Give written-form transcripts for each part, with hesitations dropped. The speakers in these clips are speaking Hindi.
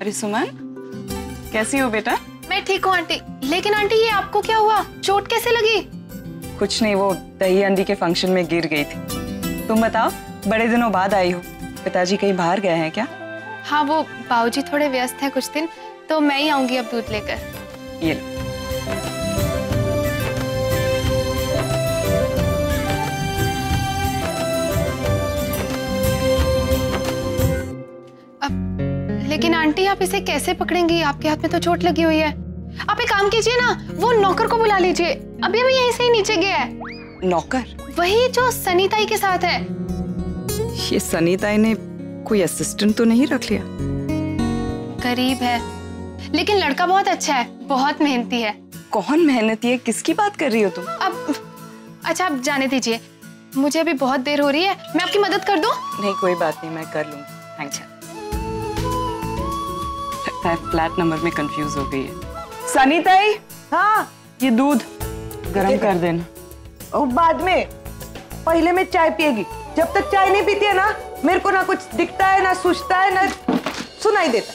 अरे सुमन, कैसी हो बेटा? मैं ठीक हूँ आंटी। लेकिन आंटी ये आपको क्या हुआ? चोट कैसे लगी? कुछ नहीं, वो दही अंडी के फंक्शन में गिर गई थी। तुम बताओ, बड़े दिनों बाद आई हो। पिताजी कहीं बाहर गए हैं क्या? हाँ, वो बाबूजी थोड़े व्यस्त हैं कुछ दिन, तो मैं ही आऊंगी अब दूध लेकर। ये लो। लेकिन आंटी आप इसे कैसे पकड़ेंगी? आपके हाथ में तो चोट लगी हुई है। आप एक काम कीजिए ना, वो नौकर को बुला लीजिए। अभी अभी यहीं से ही नीचे गया है। नौकर? वही जो सनीताई के साथ है। ये सनीताई ने कोई असिस्टेंट तो नहीं रख लिया? गरीब है, लेकिन लड़का बहुत अच्छा है, बहुत मेहनती है। कौन मेहनती है? किसकी बात कर रही हो तुम? अब अच्छा, आप जाने दीजिए, मुझे अभी बहुत देर हो रही है। मैं आपकी मदद कर दूं? नहीं, कोई बात नहीं, मैं कर लूंगी। थैंक्स। लगता है फ्लैट नंबर में कंफ्यूज हो गई है। सनीताई, हाँ, ये दूध गरम कर देना। और बाद में, पहले में चाय पिएगी। जब तक चाय नहीं पीती है ना, मेरे को ना कुछ दिखता है, ना सूझता है, ना सुनाई देता।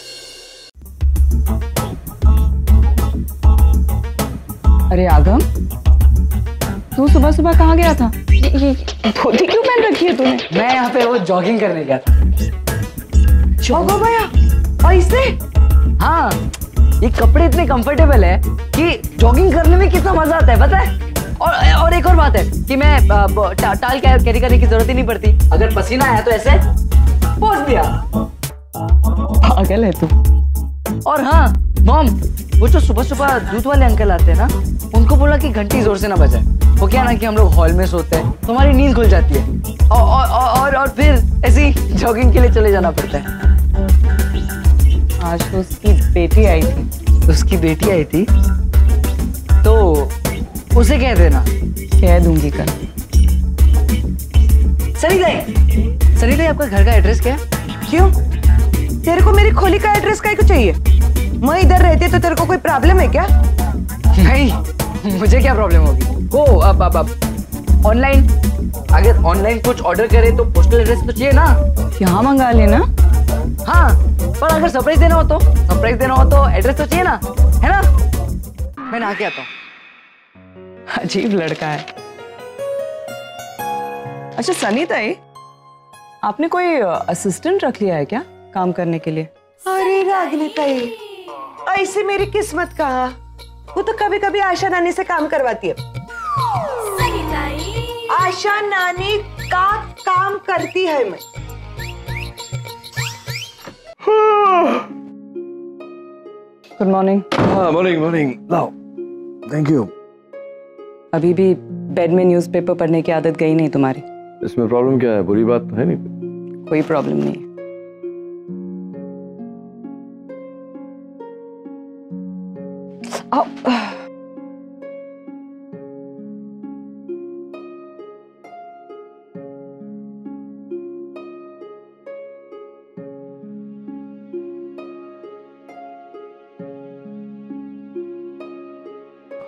अरे आगम, तू सुबह सुबह कहाँ गया था? ये धोती क्यों पहन रखी है तूने? मैं यहाँ पे वो जॉगिंग करने गया था। भैया, ऐसे? हाँ, ये कपड़े इतने कंफर्टेबल है कि जॉगिंग करने में कितना मजा आता है, पता है? और एक और बात है कि मैं टाल कैरी करने की जरूरत ही नहीं पड़ती। अगर पसीना आया तो ऐसे पोंछ दिया। पागल है तू। और हाँ मॉम, वो जो सुबह सुबह दूध वाले अंकल आते हैं ना, उनको बोला कि घंटी जोर से ना बजाए। वो क्या ना कि हम लोग हॉल में सोते हैं तो हमारी नींद खुल जाती है और फिर ऐसी जॉगिंग के लिए चले जाना पड़ता है। आज तो उसकी बेटी आई थी। उसकी बेटी आई थी तो उसे कह देना। कह दूंगी कल। सनीताई, आपका घर का एड्रेस क्या है? क्यों? तेरे को मेरी खोली का एड्रेस काहे को चाहिए? मैं इधर रहती है तो तेरे को कोई प्रॉब्लम है क्या? नहीं, मुझे क्या प्रॉब्लम होगी? वो अब ऑनलाइन, अगर ऑनलाइन कुछ ऑर्डर करे तो पोस्टल एड्रेस तो चाहिए ना। यहाँ मंगा लेना। हाँ, पर अगर सरप्राइज देना हो तो एड्रेस तो चाहिए ना, है ना? मैं नहा के आता हूँ। अजीब लड़का है। अच्छा सनीताई, आपने कोई असिस्टेंट रख लिया है क्या काम करने के लिए? अरे रागिनी ताई, ऐसे मेरी किस्मत कहा। वो तो कभी कभी आशा नानी से काम करवाती है। आशा नानी का काम करती है मैं। Good morning. हाँ, मॉर्निंग मॉर्निंग। लाओ, थैंक यू। अभी भी बेड में न्यूज़पेपर पढ़ने की आदत गई नहीं तुम्हारी? इसमें प्रॉब्लम क्या है? बुरी बात तो है नहीं। कोई प्रॉब्लम नहीं है।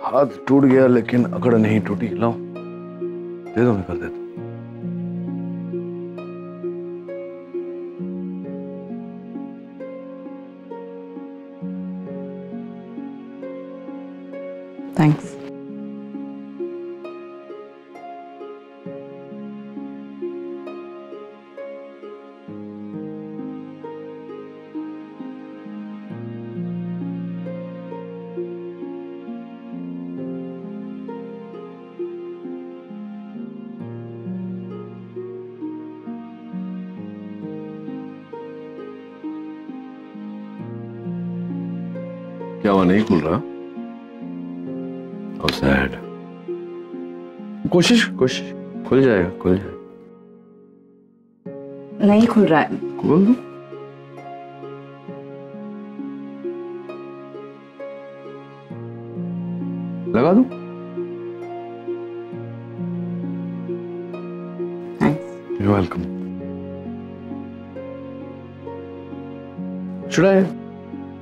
हाथ टूट गया लेकिन अकड़ नहीं टूटी। लाओ, दे दो, मैं कर देता हूँ। थैंक्स। क्या हुआ, नहीं खुल रहा? How sad. कोशिश खुल जाएगा। नहीं खुल रहा है। खोल दो। लगा दो। Thanks. You're welcome. Should I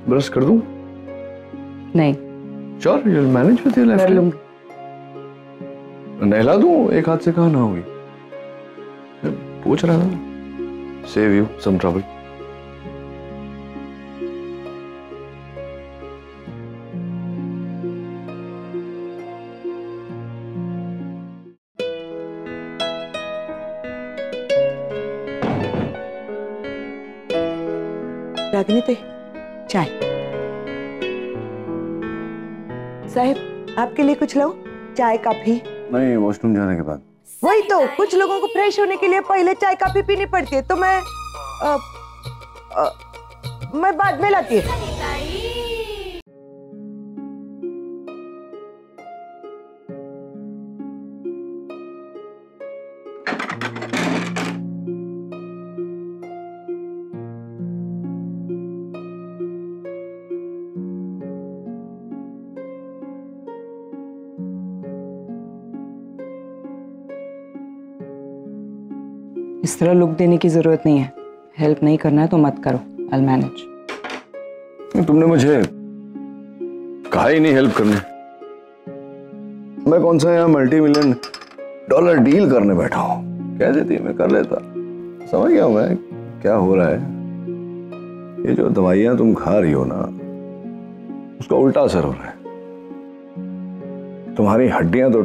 brush कर दूं? नहीं। Sure, you'll manage with your left कर hand. लूंगी। नहला दूं? एक हाथ से कहाँ ना होगी। मैं पूछ रहा था। Save you some trouble. लागनी थे चाय। साहब आपके लिए कुछ लाऊं? चाय कॉफी? नहीं, वॉशरूम जाने के बाद। वही तो, कुछ लोगों को फ्रेश होने के लिए पहले चाय कॉफी पीनी पड़ती है, तो मैं बाद में लाती है। इस तरह लुक देने की जरूरत नहीं है। हेल्प नहीं करना है तो मत करो, I'll manage। तुमने मुझे कहा ही नहीं हेल्प करने। मैं कौन सा यहाँ $multi-million डील करने बैठा हूँ। कह देती मैं कर लेता। समझ गया मैं क्या हो रहा है। ये जो दवाइयां तुम खा रही हो ना, उसका उल्टा असर हो रहा है। तुम्हारी हड्डियां तो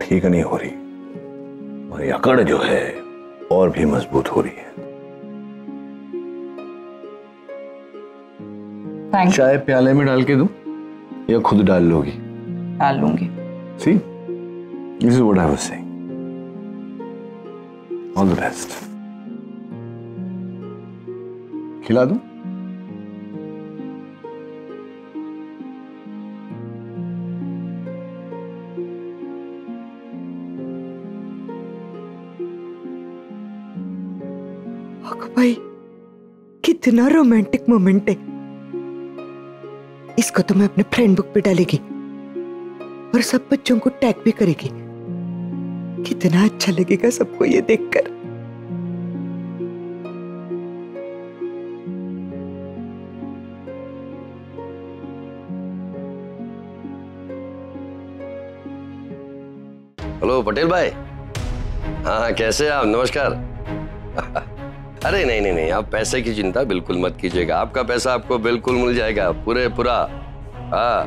ठीक नहीं हो रही, तुम्हारी अकड़ जो है और भी मजबूत हो रही है। थैंक चाय प्याले में डाल के दूं या खुद डाल लोगी? डाल लूंगी। See, this is what I was saying. All the best. खिला दूं? भाई कितना रोमांटिक मोमेंट है। इसको तो मैं अपने फ्रेंड बुक पे डालेगी और सब बच्चों को टैग भी करेगी। कितना अच्छा लगेगा सबको ये देखकर। हेलो पटेल भाई। हाँ कैसे आप? नमस्कार। अरे नहीं नहीं नहीं, आप पैसे की चिंता बिल्कुल मत कीजिएगा। आपका पैसा आपको बिल्कुल मिल जाएगा पूरा। हाँ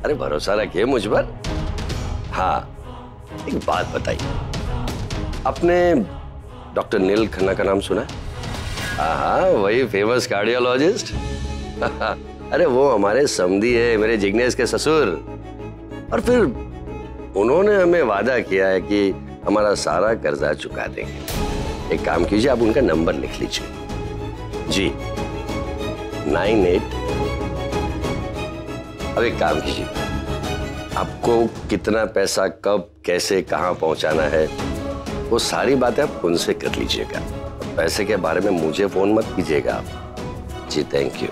अरे भरोसा रखिए मुझ पर। हाँ एक बात बताइए, आपने डॉक्टर नील खन्ना का नाम सुना? हाँ वही फेमस कार्डियोलॉजिस्ट। अरे वो हमारे समधी है, मेरे जिग्नेश के ससुर। और फिर उन्होंने हमें वादा किया है कि हमारा सारा कर्जा चुका देंगे। एक काम कीजिए, आप उनका नंबर लिख लीजिए जी, 98। अब एक काम कीजिए, आपको कितना पैसा कब कैसे कहां पहुंचाना है वो सारी बातें आप उनसे कर लीजिएगा। पैसे के बारे में मुझे फोन मत कीजिएगा आप जी। Thank you.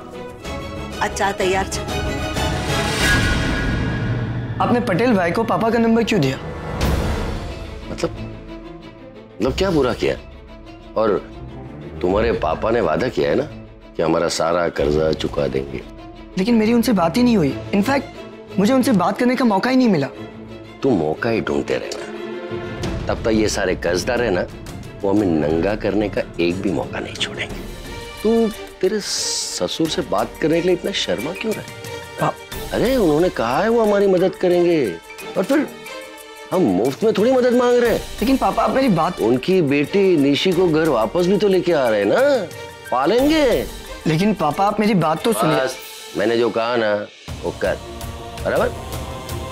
अच्छा तैयार। आपने पटेल भाई को पापा का नंबर क्यों दिया? मतलब क्या बुरा किया? और तुम्हारे पापा ने वादा किया है ना कि हमारा सारा कर्जा चुका देंगे। लेकिन मेरी उनसे बात ही नहीं हुई। इनफैक्ट मुझे उनसे बात करने का मौका ही नहीं मिला। तुम मौका ही ढूंढते रहना, तब तक ये सारे कर्जदार है ना, वो हमें नंगा करने का एक भी मौका नहीं छोड़ेंगे। तू तेरे ससुर से बात करने के लिए इतना शर्मा क्यों रहा? अरे उन्होंने कहा है वो हमारी मदद करेंगे, और फिर हम मुफ्त में थोड़ी मदद मांग रहे हैं। लेकिन पापा आप मेरी बात। उनकी बेटी निशी को घर वापस भी तो लेके आ रहे हैं ना, पालेंगे। लेकिन पापा आप मेरी बात तो सुनिए। मैंने जो कहा ना वो कर, बराबर?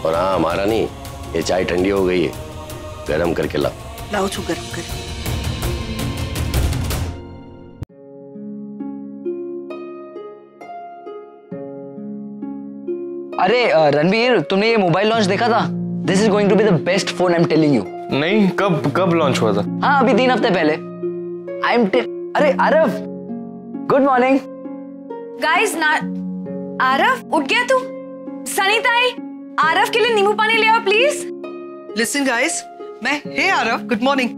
और हाँ हमारा नहीं, ये चाय ठंडी हो गई है, गरम करके लाओ छू गरम कर। अरे रणवीर, तुमने ये मोबाइल लॉन्च देखा था? This is going to be the best phone, I am telling you. नहीं, कब लॉन्च हुआ था? हाँ अभी 3 हफ्ते पहले। अरे आरव, गुड मॉर्निंग। गाइस ना, आरव उठ गया तू? सनीताई, आरव के लिए नींबू पानी ले आओ please. Listen guys, hey Aarav, good morning.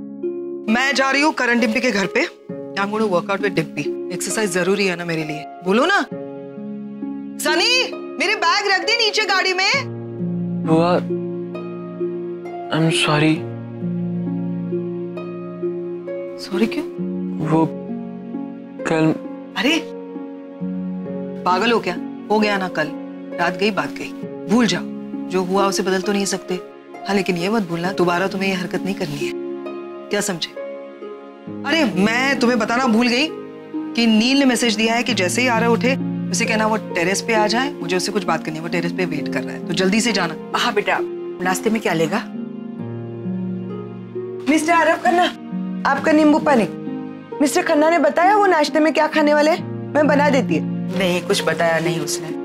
मैं जा रही हूँ करण डिम्पी के घर पे। I am going to work out with Dimpy. Exercise जरूरी है ना मेरे लिए, बोलो ना। सनी, मेरे बैग रख दे नीचे गाड़ी में। बुआ, आई एम सॉरी। सॉरी क्यों? वो कल। अरे पागल हो क्या? हो गया ना कल, रात गई बात गई, भूल जाओ। जो हुआ उसे बदल तो नहीं सकते। हाँ लेकिन ये मत भूलना दोबारा तुम्हें ये हरकत नहीं करनी है, क्या समझे? अरे मैं तुम्हें बताना भूल गई कि नील ने मैसेज दिया है कि जैसे ही आरव उठे उसे कहना वो टेरेस पे आ जाए, मुझे उससे कुछ बात करनी है, वो टेरेस पे वेट कर रहा है, तो जल्दी से जाना। हाँ बेटा, नाश्ते में क्या लेगा? मिस्टर आरव खन्ना, आपका नींबू पानी। मिस्टर खन्ना ने बताया वो नाश्ते में क्या खाने वाले? मैं बना देती है। नहीं, कुछ बताया नहीं उसने।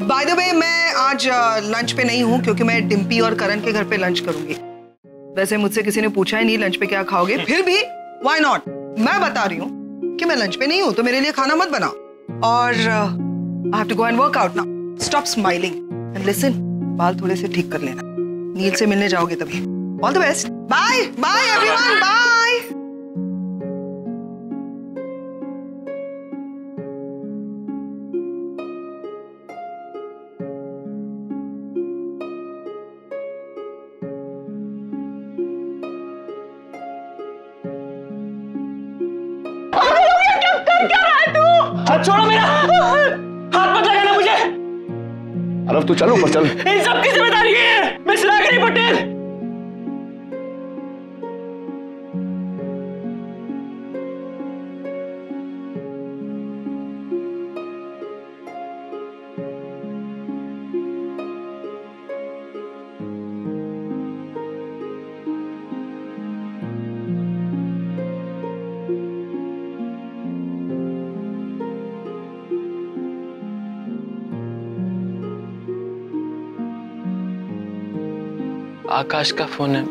बाय द वे, मैं आज लंच पे नहीं हूँ क्योंकि मैं डिम्पी और करण के घर पे लंच करूंगी। वैसे मुझसे किसी ने पूछा ही नहीं लंच पे क्या खाओगे, फिर भी व्हाई नॉट, मैं बता रही हूँ कि मैं लंच पे नहीं हूँ, तो मेरे लिए खाना मत बनाओ। और I have to go and work out now. Stop smiling and listen, बाल थोड़े से ठीक कर लेना, नील से मिलने जाओगे तभी। All the best, bye bye everyone, bye. हाथ छोड़ो मेरा, हाथ मत लगाना मुझे। अरब तू चल ऊपर चल। इन सब की जिम्मेदारी है, मैं सुनागरी पटेल। आकाश का फोन है,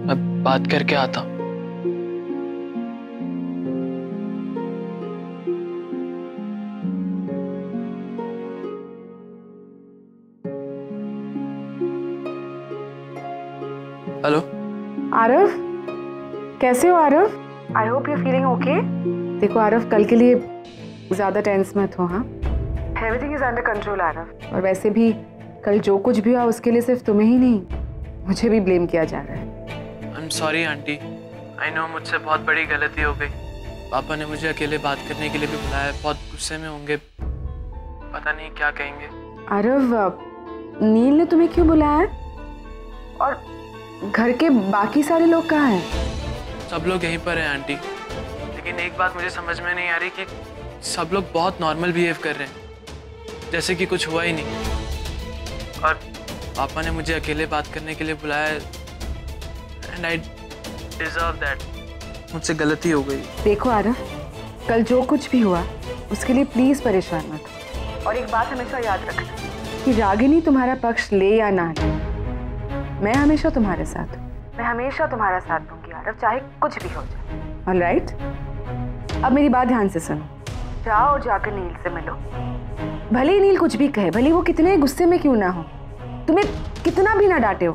मैं बात करके आता हूँ। हेलो आरव, कैसे हो Aarav? I hope you feeling okay. देखो आरव, कल के लिए ज्यादा टेंस मत हो। हाँ, everything is under control Aarav. और वैसे भी कल जो कुछ भी हुआ उसके लिए सिर्फ तुम्हें ही नहीं, मुझे भी ब्लेम किया जा रहा है। I am sorry aunty, I know मुझसे बहुत बड़ी गलती हो गई। पापा ने मुझे अकेले बात करने के लिए भी बुलाया, बहुत गुस्से में होंगे, पता नहीं क्या कहेंगे। आरव, नील ने तुम्हें क्यों बुलाया? और घर के बाकी सारे लोग कहाँ हैं? सब लोग यहीं पर हैं आंटी, लेकिन एक बात मुझे समझ में नहीं आ रही कि सब लोग बहुत नॉर्मल बिहेव कर रहे हैं, जैसे कि कुछ हुआ ही नहीं। और पापा ने मुझे अकेले बात करने के लिए बुलाया, एंड आई डिजर्व दैट। मुझसे गलती हो गई। देखो आरव, कल जो कुछ भी हुआ उसके लिए प्लीज परेशान मत हो। और एक बात हमेशा याद रखना कि रागिनी तुम्हारा पक्ष ले या ना ले, मैं हमेशा तुम्हारे साथ हूँ। मैं हमेशा तुम्हारा साथ दूंगी आरव, चाहे कुछ भी हो जाए। ऑलराइट? अब मेरी बात ध्यान से सुनो। जाओ, जाकर नील से मिलो। भले ही नील कुछ भी कहे, भले वो कितने गुस्से में क्यों ना हो, तुम्हें कितना भी ना डांटे हो,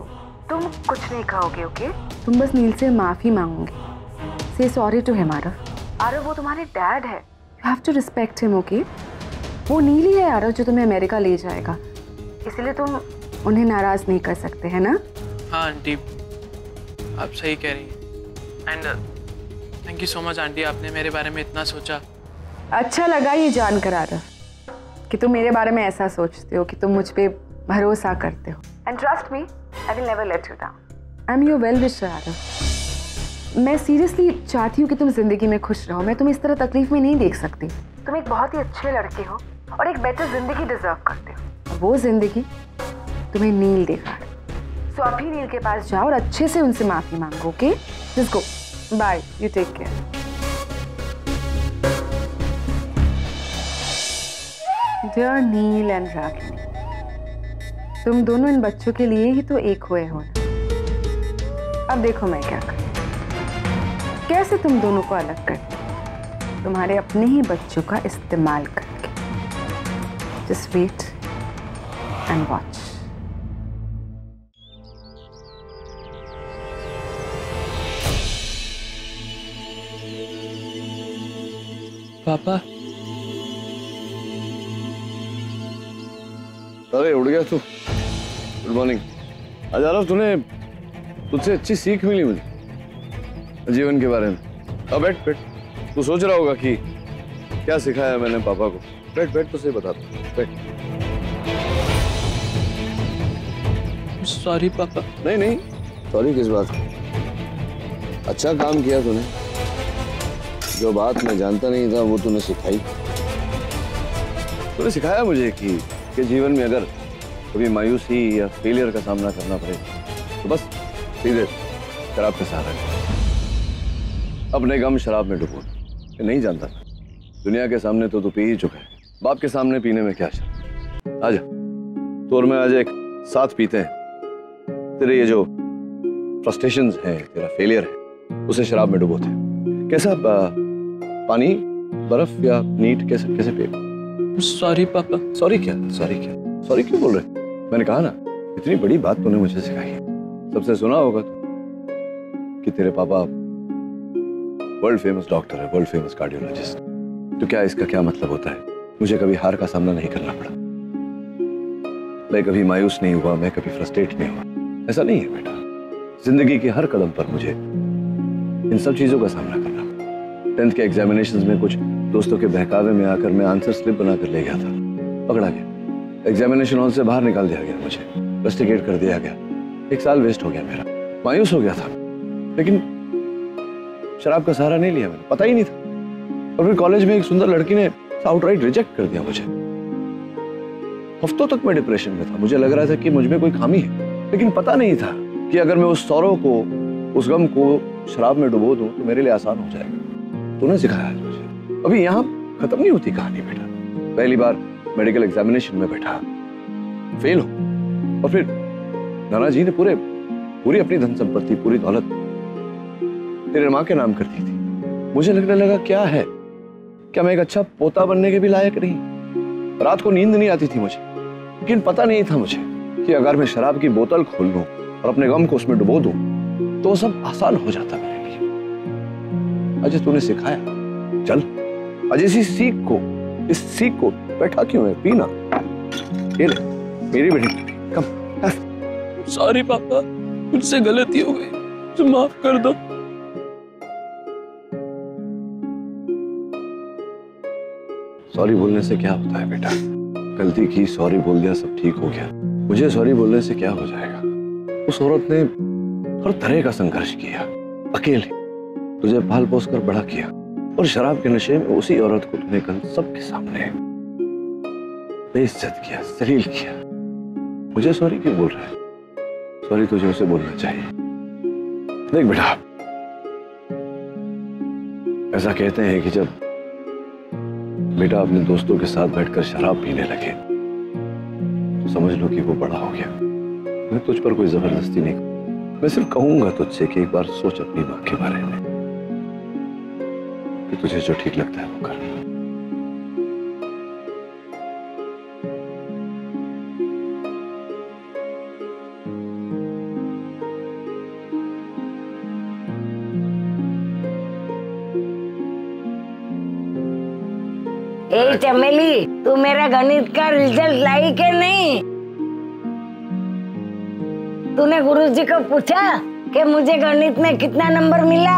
तुम कुछ नहीं कहोगे। ओके? तुम बस नील से माफी मांगोगे। से sorry to him Aarav. Aarav, वो तुम्हारे डैड है, you have to respect him. Okay? वो नील ही है आरव जो तुम्हें अमेरिका ले जाएगा, इसलिए तुम उन्हें नाराज नहीं कर सकते, है ना? हाँ आंटी, आप सही कह रही हैं। And thank you so much aunty, आपने मेरे बारे में इतना सोचा। अच्छा लगा ये जानकर आरव कि तुम मेरे बारे में ऐसा सोचते हो, कि तुम मुझ पे भरोसा करते हो। And trust me, I will never let you down. I am your well wisher Aarav. मैं सीरियसली चाहती हूँ कि तुम जिंदगी में खुश रहो। मैं तुम्हें इस तरह तकलीफ में नहीं देख सकती। तुम एक बहुत ही अच्छे लड़के हो और एक बेटर जिंदगी डिजर्व करते हो। वो जिंदगी तुम्हें नील देगा। सो अभी नील के पास जाओ और अच्छे से उनसे माफी मांगो। Okay? Just go. Bye, you take care. Dear Neel and Ragini, तुम दोनों इन बच्चों के लिए ही तो एक हुए हो ना। अब देखो मैं क्या करूं, कैसे तुम दोनों को अलग करती, तुम्हारे अपने ही बच्चों का इस्तेमाल करके। Just wait and watch. पापा, अरे उड़ गया तू। Good morning. आज आरव, तूने तुझसे अच्छी सीख मिली मुझे जीवन के बारे में। अब बैठ बैठ। तू सोच रहा होगा कि क्या सिखाया मैंने पापा को? बैठ बैठ तो सही बता दो, बैठ। सॉरी पापा। नहीं नहीं, सॉरी किस बात? अच्छा काम किया तूने। जो बात मैं जानता नहीं था वो तूने सिखाई। तूने सिखाया मुझे कि जीवन में अगर कभी मायूसी या फेलियर का सामना करना पड़े तो बस सीधे शराब के सहारा ले। अपने गम शराब में डुबो। नहीं जानता था, दुनिया के सामने तो तू पी ही चुका है, बाप के सामने पीने में क्या शर्म। आजा, तो और मैं आज एक साथ पीते हैं। तेरे ये जो फ्रस्ट्रेशंस हैं, तेरा फेलियर है, उसे शराब में डुबोते हैं। कैसा पानी, बर्फ या नीट, कैसे कैसे पिए? सॉरी पापा। सॉरी क्या? सॉरी क्या? सॉरी क्यों बोल रहे? मैंने कहा ना, इतनी बड़ी बात तूने मुझे सिखाई है। सबसे सुना होगा तू कि तेरे पापा वर्ल्ड फेमस डॉक्टर है, वर्ल्ड फेमस कार्डियोलॉजिस्ट। तो क्या इसका क्या मतलब होता है? मुझे कभी हार का सामना नहीं करना पड़ा, मैं कभी मायूस नहीं हुआ, मैं कभी फ्रस्ट्रेट नहीं हुआ। ऐसा नहीं है बेटा, जिंदगी के हर कदम पर मुझे इन सब चीजों का सामना करना पड़ा। 10th के एग्जामिनेशंस में कुछ दोस्तों के बहकावे में आकर मैं आंसर स्लिप बनाकर ले गया था, पकड़ा गया, एग्जामिनेशन हॉल से बाहर निकाल दिया गया, मुझे रस्टिकेट कर दिया गया, 1 साल वेस्ट हो गया मेरा। मायूस हो गया था, लेकिन शराब का सहारा नहीं लिया मैंने, पता ही नहीं था। और फिर कॉलेज में एक सुंदर लड़की ने आउटराइट रिजेक्ट कर दिया मुझे। हफ्तों तक मैं डिप्रेशन में था, मुझे लग रहा था कि मुझ में कोई खामी है, लेकिन पता नहीं था कि अगर मैं उस सौरव को, उस गम को शराब में डुबो दूं तो मेरे लिए आसान हो जाएगा। तूने सिखाया है मुझे। अभी यहाँ खत्म नहीं होती कहानी बेटा। पहली बार मेडिकल एग्जामिनेशन में बैठा, फेल हो, और फिर नाना जी ने पूरी अपनी धन संपत्ति, पूरी दौलत तेरे माँ के नाम कर दी थी। मुझे लगने लगा क्या है, क्या मैं एक अच्छा पोता बनने के भी लायक नहीं? रात को नींद नहीं आती थी मुझे, लेकिन पता नहीं था मुझे कि अगर मैं शराब की बोतल खोल लूं और अपने गम को उसमें डुबो दूं तो सब आसान हो जाता मेरे लिए। अजय तूने सिखाया, चल अजय इस सीख को बैठा क्यों है, पीना। ये ले मेरी बेटी, कम। सॉरी पापा, मुझसे गलती हो गई, मुझे माफ कर दो। सॉरी बोलने से क्या होता है बेटा? गलती की, सॉरी बोल दिया, सब ठीक हो गया। मुझे सॉरी बोलने से क्या हो जाएगा? उस औरत ने हर तरह का संघर्ष किया, अकेले तुझे पाल पोस कर बड़ा किया, और शराब के नशे में उसी औरत को तूने कल सबके सामने बेइज्जत किया, जलील किया। मुझे सॉरी क्यों बोल रहा है? सॉरी तुझे उसे बोलना चाहिए। देख बेटा, ऐसा कहते हैं कि जब बेटा अपने दोस्तों के साथ बैठकर शराब पीने लगे तो समझ लो कि वो बड़ा हो गया। मैं तुझ पर कोई जबरदस्ती नहीं, मैं सिर्फ कहूंगा तुझसे कि एक बार सोच अपनी मां के बारे में, कि तुझे जो ठीक लगता है वो कर। ए चमेली, तू मेरा गणित का रिजल्ट लाई के नहीं? तूने गुरुजी को पूछा कि मुझे गणित में कितना नंबर मिला?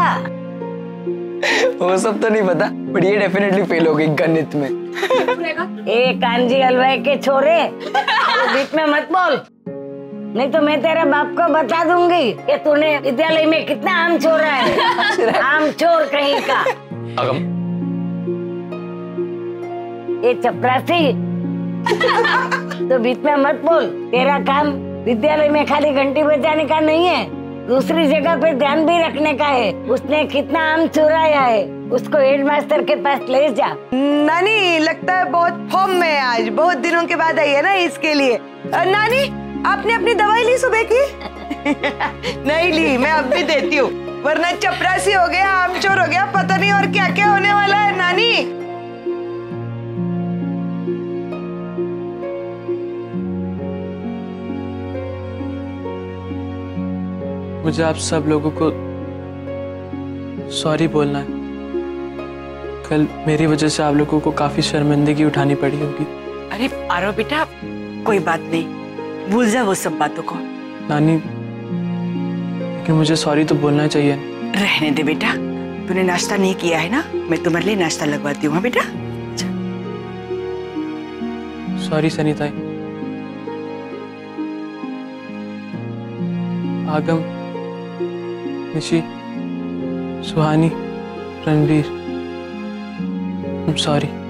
वो सब तो नहीं पता, बट ये डेफिनेटली फेल हो गई गणित में। ए कांजी हलवाई के छोरे, तो बीच में मत बोल, नहीं तो मैं तेरे बाप को बता दूंगी कि तूने विद्यालय में कितना आम छोड़ा है। आम चोर कहीं का। अगम, ये चपरासी, तो बीच में मत बोल। तेरा काम विद्यालय में खाली घंटी बजाने का नहीं है, दूसरी जगह पे ध्यान भी रखने का है। उसने कितना आम चुराया है उसको हेडमास्टर के पास ले जा। नानी लगता है बहुत फॉर्म में है आज, बहुत दिनों के बाद आई है ना, इसके लिए। नानी आपने अपनी दवाई ली सुबह की? नहीं ली, मैं अब भी देती हूँ, वरना चपरासी हो गया, आमचोर हो गया, पता नहीं और क्या क्या होने वाला है। नानी मुझे आप सब लोगों को सॉरी बोलना है। कल मेरी वजह से आप लोगों को काफी शर्मिंदगी उठानी पड़ी होगी। अरे आरो बेटा, कोई बात नहीं, भूल जा वो सब बातों को। नानी, लेकिन मुझे सॉरी तो बोलना चाहिए। रहने दे बेटा, तूने नाश्ता नहीं किया है ना, मैं तुम्हारे लिए नाश्ता लगवाती हूँ बेटा। सॉरी सनीता। आगम, निशी, सुहानी, रणवीर, सॉरी।